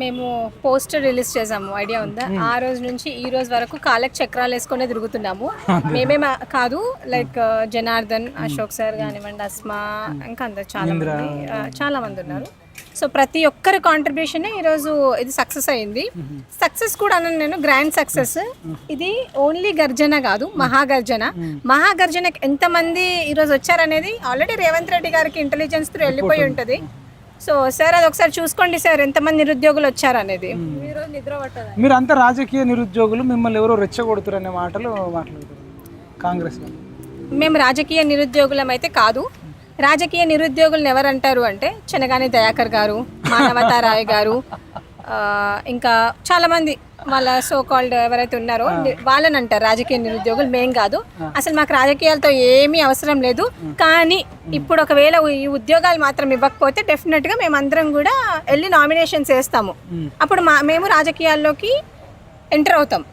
మేము poster release చేసాము, idea ఉందా? ఆ రోజు నుంచి ఈ రోజు వరకు కాళ్ళకి చక్రాలు వేసుకునే తిరుగుతున్నాము. మేమే కాదు, లైక్ జనార్దన్, అశోక్ సార్ కానివ్వండి, అస్మా, ఇంకా అందరు చాలా మంది ఉన్నారు. సో ప్రతి ఒక్కరి కాంట్రిబ్యూషన్ ఈరోజు ఇది సక్సెస్ అయింది. సక్సెస్ కూడా అన్నాను నేను, గ్రాండ్ సక్సెస్. ఇది ఓన్లీ గర్జన కాదు, మహాగర్జన. మహాగర్జనకి ఎంతమంది ఈరోజు వచ్చారనేది ఆల్రెడీ రేవంత్ రెడ్డి గారికి ఇంటెలిజెన్స్ త్రూ వెళ్ళిపోయి ఉంటుంది. సో సార్ అది ఒకసారి చూసుకోండి సార్, ఎంతమంది నిరుద్యోగులు వచ్చారనేది. మీరు అంతా రాజకీయ నిరుద్యోగులు, మిమ్మల్ని ఎవరో రెచ్చగొడుతురు అనే మాటలు మాట్లాడుతారు కాంగ్రెస్లో. మేము రాజకీయ నిరుద్యోగులం అయితే కాదు. రాజకీయ నిరుద్యోగులను ఎవరంటారు అంటే చెనగాని దయాకర్ గారు, మానవతారాయ్ గారు, ఇంకా చాలామంది వాళ్ళ సో కాల్డ్ ఎవరైతే ఉన్నారో వాళ్ళని అంటారు రాజకీయ నిరుద్యోగులు. మేం కాదు, అసలు మాకు రాజకీయాలతో ఏమీ అవసరం లేదు. కానీ ఇప్పుడు ఒకవేళ ఈ ఉద్యోగాలు మాత్రం ఇవ్వకపోతే డెఫినెట్గా మేమందరం కూడా వెళ్ళి నామినేషన్స్ వేస్తాము. అప్పుడు మేము రాజకీయాల్లోకి ఎంటర్ అవుతాం.